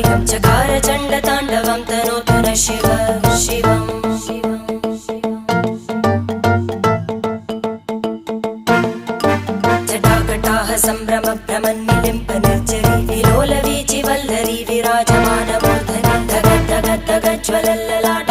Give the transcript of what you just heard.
कायं चकार चण्डताण्डवं तनोतु न शिव शिवम् जटाकटाह सम्भ्रम भ्रमन्निलिम्प निर्जरी विलोलवीचि वल्लरी विराजमानमूर्धनि धग धग धग ज्वलल्ललाट